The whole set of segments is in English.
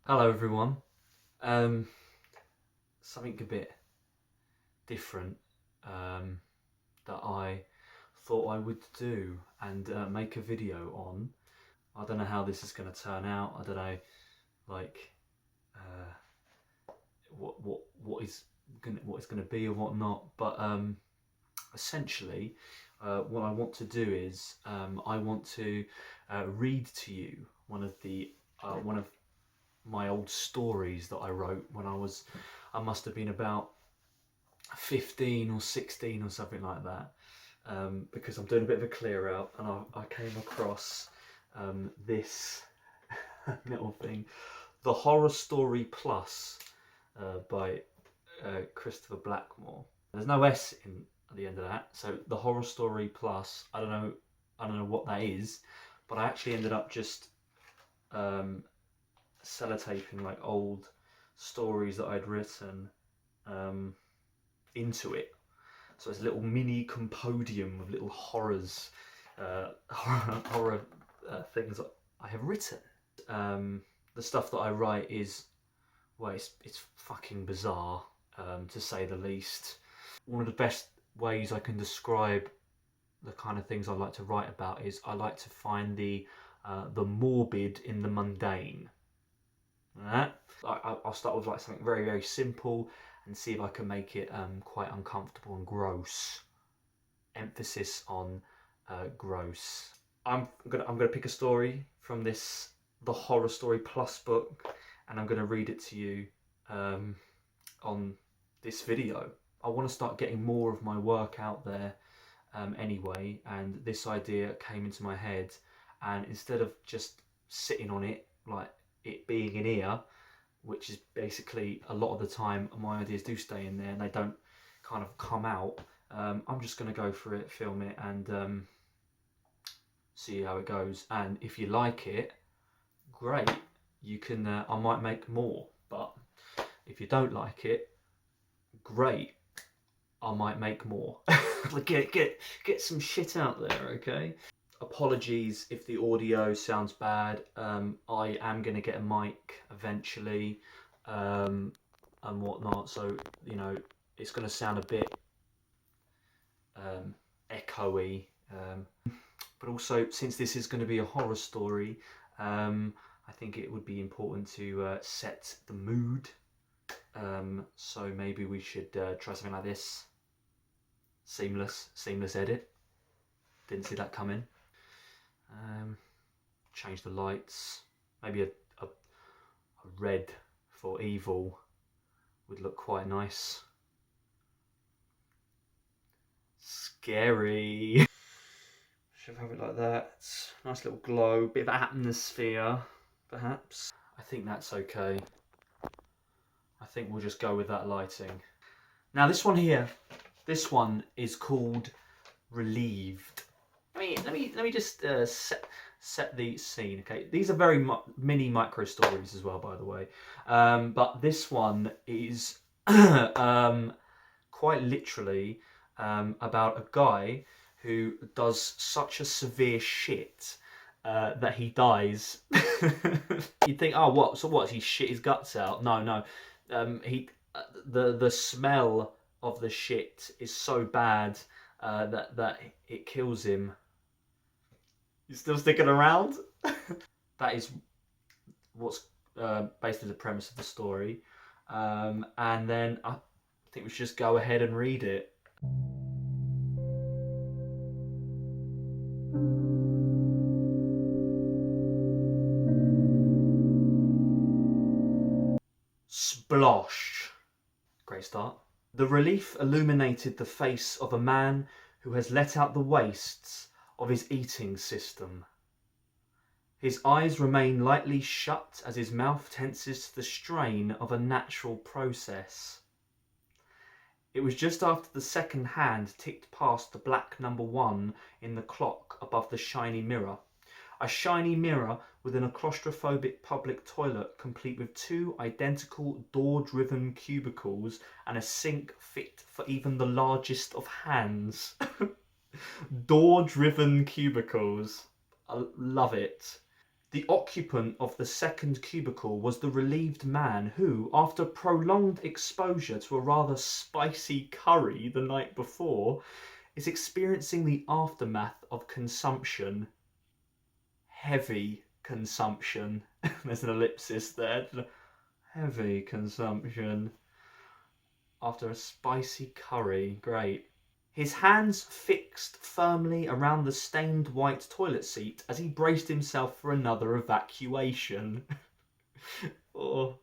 Hello everyone. Um, Something a bit different that I thought I would do and make a video on. I don't know how this is going to turn out. I don't know, like, uh, what it's going to be or what not. But essentially, what I want to do is I want to read to you one of my old stories that I wrote when I must have been about 15 or 16 or something like that, because I'm doing a bit of a clear out and I came across this little thing, The Horror Story Plus by Christopher Blackmore. There's no S in at the end of that, so The Horror Story Plus. I don't know what that is, but I actually ended up just um, sellotaping like old stories that I'd written um, into it. So it's a little mini compodium of little horrors, horror things that I have written. The stuff that I write is, well, it's fucking bizarre, to say the least. One of the best ways I can describe the kind of things I like to write about is I like to find the morbid in the mundane. Right? I'll start with like something very, very simple and see if I can make it quite uncomfortable and gross. Emphasis on gross. I'm gonna pick a story from this The Horror Story Plus book, and I'm gonna read it to you on this video. I want to start getting more of my work out there anyway, and this idea came into my head, and instead of just sitting on it like it being in here, which is basically a lot of the time my ideas do stay in there and they don't kind of come out, I'm just going to go for it, film it, and see how it goes. And if you like it, great, you can I might make more. But if you don't like it, great, I might make more. Get some shit out there, okay? Apologies if the audio sounds bad. I am going to get a mic eventually, and whatnot, so you know it's going to sound a bit echoey. But also, since this is going to be a horror story, I think it would be important to set the mood. So maybe we should try something like this. Seamless edit. Didn't see that coming. Change the lights. Maybe a red for evil would look quite nice. Scary. Should have it like that. Nice little glow, bit of atmosphere, perhaps. I think that's okay. I think we'll just go with that lighting. Now this one here, this one is called Relieved. Let me just set the scene. Okay, these are very mini micro stories as well, by the way. But this one is quite literally about a guy who does such a severe shit that he dies. You'd think, oh, what? So what? He shit his guts out? No, no. The smell of the shit is so bad that it kills him. You still sticking around? That is what's basically the premise of the story. And then I think we should just go ahead and read it. Splosh. Great start. The relief illuminated the face of a man who has let out the wastes of his eating system. His eyes remain lightly shut as his mouth tenses to the strain of a natural process. It was just after the second hand ticked past the black number 1 in the clock above the shiny mirror. A shiny mirror within a claustrophobic public toilet complete with 2 identical door-driven cubicles and a sink fit for even the largest of hands. Door-driven cubicles. I love it. The occupant of the second cubicle was the relieved man who, after prolonged exposure to a rather spicy curry the night before, is experiencing the aftermath of consumption. Heavy consumption. There's an ellipsis there. Heavy consumption. After a spicy curry. Great. His hands fixed firmly around the stained white toilet seat as he braced himself for another evacuation. Or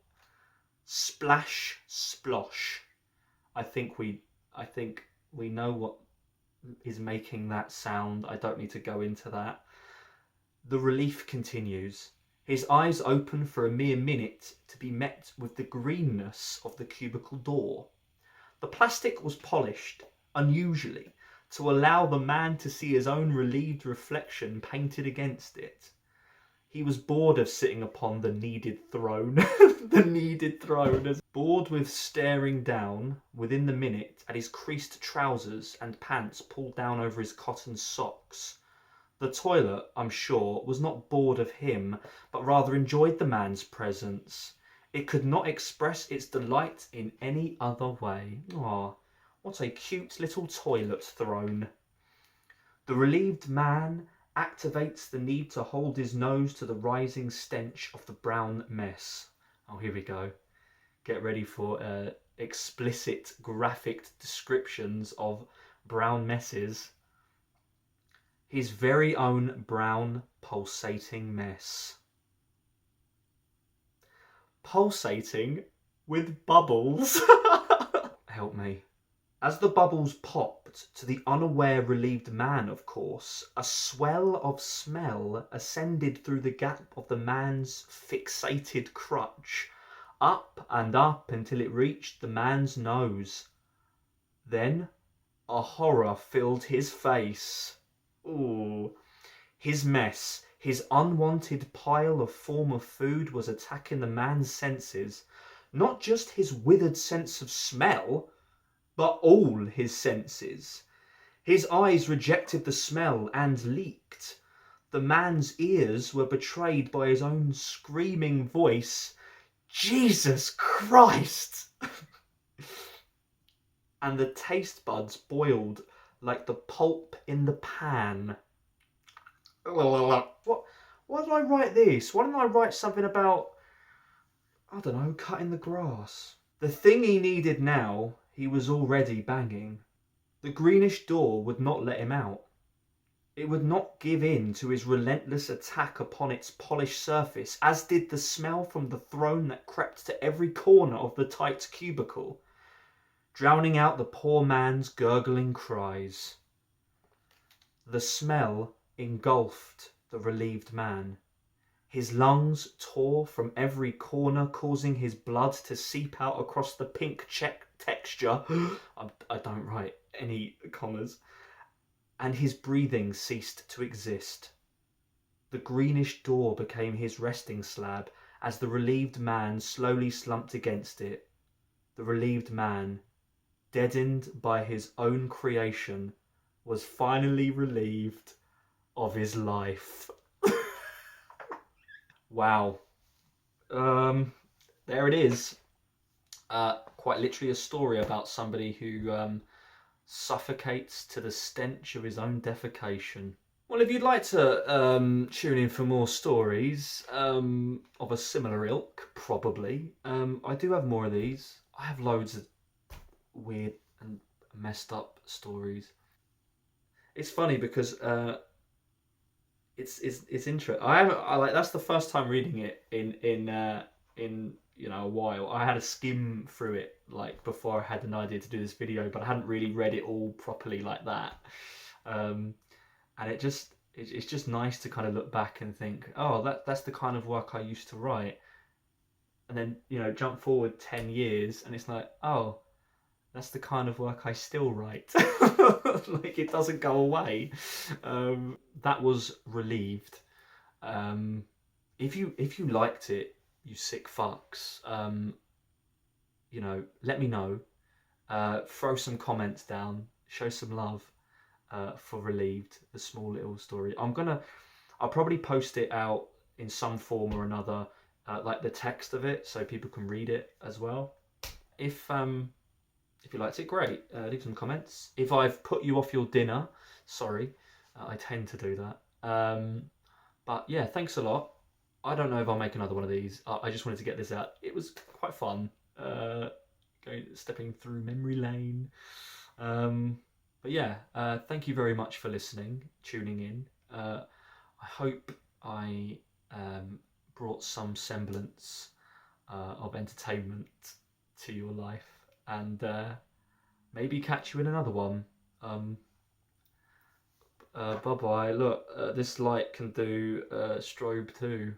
splash, splosh. I think we know what is making that sound. I don't need to go into that. The relief continues. His eyes open for a mere minute to be met with the greenness of the cubicle door. The plastic was polished, unusually, to allow the man to see his own relieved reflection painted against it. He was bored of sitting upon the needed throne. The needed throne. Bored with staring down, within the minute, at his creased trousers and pants pulled down over his cotton socks. The toilet, I'm sure, was not bored of him, but rather enjoyed the man's presence. It could not express its delight in any other way. Ah, what a cute little toilet throne. The relieved man activates the need to hold his nose to the rising stench of the brown mess. Oh, here we go. Get ready for explicit graphic descriptions of brown messes. His very own brown pulsating mess. Pulsating with bubbles. Help me. As the bubbles popped, to the unaware relieved man, of course, a swell of smell ascended through the gap of the man's fixated crutch, up and up until it reached the man's nose. Then a horror filled his face. Ooh. His mess, his unwanted pile of former food was attacking the man's senses. Not just his withered sense of smell, but all his senses. His eyes rejected the smell and leaked. The man's ears were betrayed by his own screaming voice, "Jesus Christ!" And the taste buds boiled like the pulp in the pan. Why did I write this? Why didn't I write something about, I don't know, cutting the grass? The thing he needed now, he was already banging. The greenish door would not let him out. It would not give in to his relentless attack upon its polished surface, as did the smell from the throne that crept to every corner of the tight cubicle, drowning out the poor man's gurgling cries. The smell engulfed the relieved man. His lungs tore from every corner, causing his blood to seep out across the pink texture. I don't write any commas. And his breathing ceased to exist. The greenish door became his resting slab as the relieved man slowly slumped against it. The relieved man, deadened by his own creation, was finally relieved of his life. Wow. There it is. Quite literally a story about somebody who suffocates to the stench of his own defecation. Well, if you'd like to tune in for more stories of a similar ilk, probably, I do have more of these. I have loads of weird and messed up stories. It's funny because it's interesting. I like that's the first time reading it in a while. I had a skim through it like before I had an idea to do this video, but I hadn't really read it all properly like that. And it's just nice to kind of look back and think, oh, that's the kind of work I used to write, and then jump forward 10 years and it's like, oh, that's the kind of work I still write. Like, it doesn't go away. That was Relieved. If you liked it, you sick fucks, let me know. Throw some comments down. Show some love for Relieved, the small little story. I'll probably post it out in some form or another, like the text of it, so people can read it as well. If you liked it, great. Leave some comments. If I've put you off your dinner, sorry. I tend to do that. But yeah, thanks a lot. I don't know if I'll make another one of these. I just wanted to get this out. It was quite fun. Stepping through memory lane. But yeah, thank you very much for listening, tuning in. I hope I brought some semblance of entertainment to your life, and maybe catch you in another one. Bye bye. Look, this light can do strobe too.